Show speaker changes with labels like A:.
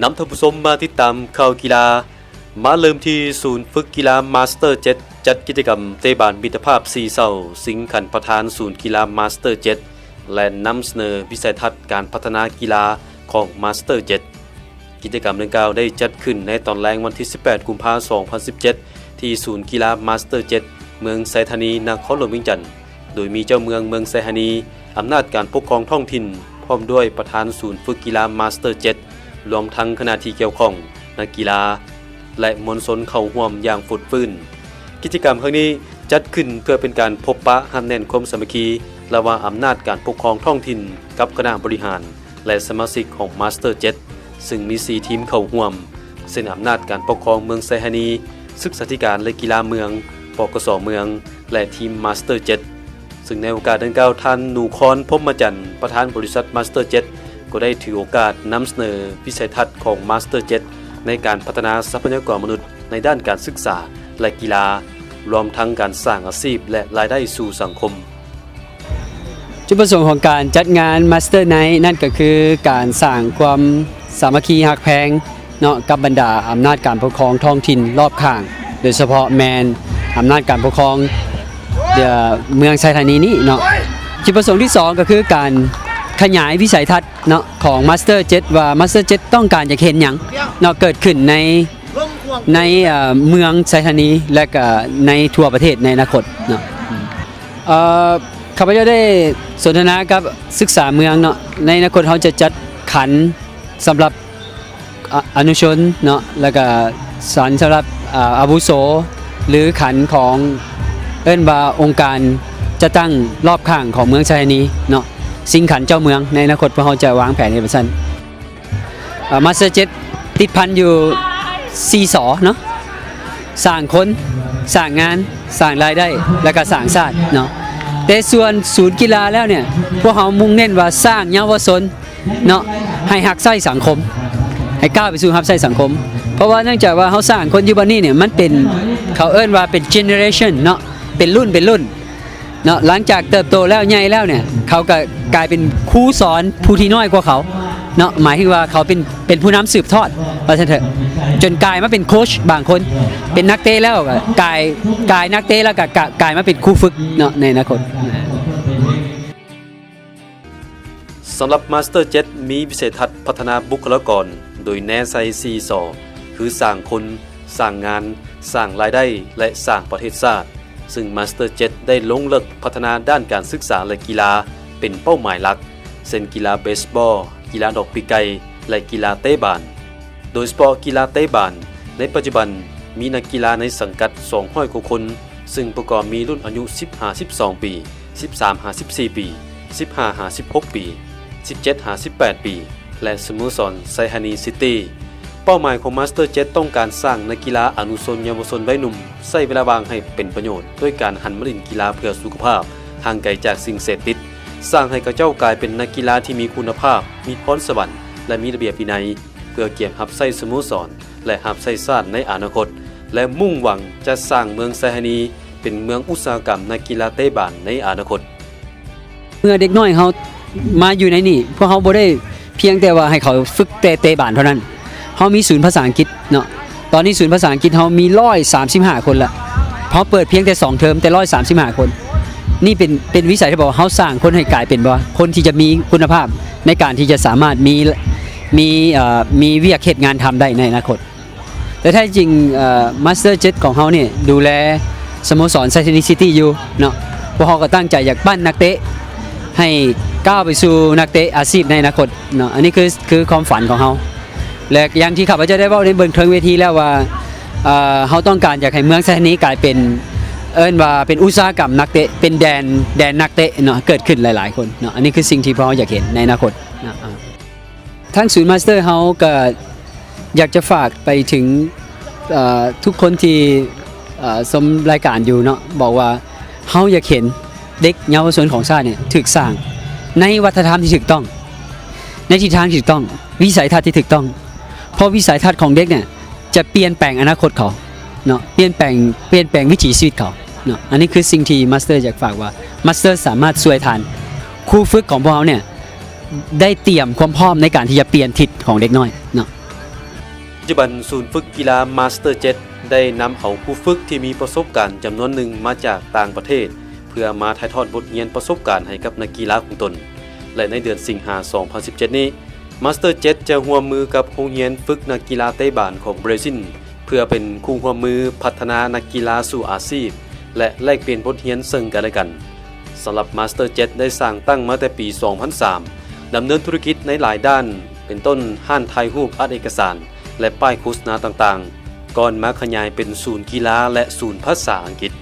A: นำท่านผู้ชมมาติดตามข่าวกีฬามาเริ่มที่ศูนย์ฝึกกีฬามาสเตอร์7จัดกิจกรรมเตะบาสมิตรภาพ4เสาสิงห์ขันประธานศูนย์กีฬามาสเตอร์7และนำเสนอวิสัยทัศน์การพัฒนากีฬาของมาสเตอร์7กิจกรรมดังกล่าวได้จัดขึ้นในตอนแรกวันที่18กุมภาพันธ์2017ที่ศูนย์กีฬามาสเตอร์7เมืองไซธานีนครหลวงเวียงจันทร์โดยมีเจ้าเมืองไซธานีอำนาจการปกครองท้องถิ่นพร้อมด้วยประธานศูนย์ฝึกกีฬามาสเตอร์7รวมทั้งคณะที่เกี่ยวข้องนักกีฬาและมวลชนเข้าร่วมอย่างฟุดฟื้นกิจกรรมครั้งนี้จัดขึ้นเพื่อเป็นการพบปะหันแน่นความสามัคคีระหว่างอำนาจการปกครองท้องถิ่นกับคณะบริหารและสมาชิกของมาสเตอร์7ซึ่งมี4ทีมเข้าร่วมเส้นอำนาจการปกครองเมืองไซธานีศึกษาธิการและกีฬาเมืองปกส.เมืองและทีมมาสเตอร์7ซึ่งในโอกาสดังกล่าวท่านหนูคอนพรหมจันทร์ประธานบริษัทมาสเตอร์7ก็ได้ถือโอกาสนำเสนอวิสัยทัศน์ของมาสเตอร์7ในการพัฒนาทรัพยากรมนุษย์ในด้านการศึกษาและกีฬารวมทั้งการสร้างอาชีพและรายได้สู่สังคม
B: จุดประสงค์ของการจัดงาน Master Night นั่นก็คือการสร้างความสามัคคีหักแพงเนาะกับบรรดาอำนาจการปกครองท้องถิ่นรอบข้างโดยเฉพาะแมนอำนาจการปกครองเมืองไซธานีนี้เนาะจุดประสงค์ที่2ก็คือการขยายวิสัยทัศน์เนาะของ Master 7ว่า Master 7ต้องการจะเห็นหยังเนาะเกิดขึ้นในเมืองไซธานีและก็ในทั่วประเทศในอนาคตเนาะข้าพเจ้าได้สนทนากับศึกษาเมืองเนาะในอนาคตเขาจะจัดขันสำหรับอนุชนเนาะแล้วก็สันสำหรับอาวุโสหรือขันของเอิ้นว่าองค์การจะตั้งรอบข้างของเมืองไซธานีเนาะสิงขันเจ้าเมืองในอนาคตพวกเขาจะวางแผนให้เป็นสั้นมาสเตอร์7ติดพันอยู่4 สอเนาะสร้างคนสร้างงานสร้างรายได้และก็สร้างชาติเนาะแต่ส่วนศูนย์กีฬาแล้วเนี่ยพวกเขามุ่งเน้นว่าสร้างเยาวชนเนาะให้หักไส้สังคมให้ก้าวไปสู่หักไส้สังคมเพราะว่าเนื่องจากว่าเขาสร้างคนอยู่บัดนี้เนี่ยมันเป็นเขาเอิ้นว่าเป็นเจเนอเรชันเนาะเป็นรุ่นเนาะหลังจากเติบโตแล้วใหญ่แล้วเนี่ยเขาก็กลายเป็นครูสอนผู้ที่น้อยกว่าเขาเนาะหมายถึงว่าเขาเป็นผู้นำสืบทอดว่าเถอะจนกลายมาเป็นโค้ชบางคนเป็นนักเตะแล้วก็กลายนักเตะแล้วก็กลายมาเป็นครูฝึกเนาะในอนาคต
A: สำหรับมาสเตอร์7มีวิสัยทัศน์พัฒนาบุคลากรโดยแนไซ4สอคือสร้างคนสร้างงานสร้างรายได้และสร้างประเทศชาติซึ่งมาสเตอร์7ได้ลงลึกพัฒนาด้านการศึกษาและกีฬาเป็นเป้าหมายหลักเช่นกีฬาเบสบอลกีฬาดอกปีไก่และกีฬาเตะบาสโดยเฉพาะกีฬาเตะบาสในปัจจุบันมีนักกีฬาในสังกัด200 กว่าคนซึ่งประกอบมีรุ่นอายุ15-12 ปี13-14 ปี15-16 ปี17-18 ปีและสโมสรไซธานีซิตี้เป้าหมายของมาสเตอร์7ต้องการสร้างนักกีฬาอนุชนเยาวชนวัยหนุ่มใช้เวลาว่างให้เป็นประโยชน์ด้วยการหันมาเล่นกีฬาเพื่อสุขภาพห่างไกลจากสิ่งเสพติดสร้างให้เขาเจ้ากลายเป็นนักกีฬาที่มีคุณภาพมีพรสวรรค์และมีระเบียบวินัยเพื่อเกียรติรับใช้สโมสรและรับใช้ชาติในอนาคตและมุ่งหวังจะสร้างเมืองไซธานีเป็นเมืองอุตสาหกรรมนักกีฬาเตะบาสในอนาคต
B: เมื่อเด็กน้อยเขามาอยู่ในนี่พวกเขาบ่ได้เพียงแต่ว่าให้เขาฝึกเตะบาสเท่านั้นเขามีศูนย์ภาษาอังกฤษเนาะตอนนี้ศูนย์ภาษาอังกฤษเขามี135 คนละเขาเปิดเพียงแต่2 เทอมแต่135 คนนี่เป็นวิสัยที่บอกว่าเขาสร้างคนให้กลายเป็นว่าคนที่จะมีคุณภาพในการที่จะสามารถมีวิเหตุงานทำได้ในอนาคตแต่แท้จริงมาสเตอร์7ของเขาเนี่ยดูแลสโมสรไซธานีซิตี้อยู่เนาะพวกเขาก็ตั้งใจอยากปั้นนักเตะให้ก้าวไปสู่นักเตะอาชีพในอนาคตเนาะอันนี้คือความฝันของเขาและอย่างที่ข้าพเจ้าได้บอกในบนเครื่องเวทีแล้วว่าเขาต้องการอยากให้เมืองไซธานีกลายเป็นว่าเป็นอุตสาหกรรมนักเตะเป็นแดนนักเตะเนาะเกิดขึ้นหลายๆคนเนาะอันนี้คือสิ่งที่พวกเราอยากเห็นในอนาคตนะทั้งศูนย์มาสเตอร์เขาก็อยากจะฝากไปถึงทุกคนที่ชมรายการอยู่เนาะบอกว่าเขาอยากเห็นเด็กเยาวชนของชาติเนี่ยถูกสร้างในวัฒนธรรมที่ถูกต้องในทิศทางที่ถูกต้องวิสัยทัศน์ที่ถูกต้องเพราะวิสัยทัศน์ของเด็กเนี่ยจะเปลี่ยนแปลงอนาคตเขาเนาะเปลี่ยนแปลงวิถีชีวิตเขาเนาะอันนี้คือสิ่งที่มาสเตอร์อยากฝากว่ามาสเตอร์สามารถช่วยทานครูฝึกของพวกเขาเนี่ยได้เตรียมความพร้อมในการที่จะเปลี่ยนทิศของเด็กน้อยเนาะ
A: จุบันศูนย์ฝึกกีฬา Master Jet ได้นำเอาผู้ฝึกที่มีประสบการณ์จำนวนหนึ่งมาจากต่างประเทศ เพื่อมาถ่ายทอดบทเรียนประสบการณ์ให้กับนักกีฬาของตน และในเดือนสิงหาคม 2017 นี้ Master Jet จะร่วมมือกับโรงเรียนฝึกนักกีฬาเตะบาสของเบรซิลเพื่อเป็นคู่ร่วมมือพัฒนานักกีฬาสู่อาชีพและแลกเปลี่ยนบทเรียนซึ่งกันและกันสำหรับ Master Jet ได้สร้างตั้งมาแต่ปี 2003 ดำเนินธุรกิจในหลายด้าน เป็นต้นห้านถ่ายรูปอัดเอกสาร และป้ายโฆษณาต่างๆ ก่อนมาขยายเป็นศูนย์กีฬาและศูนย์ภาษาอังกฤษ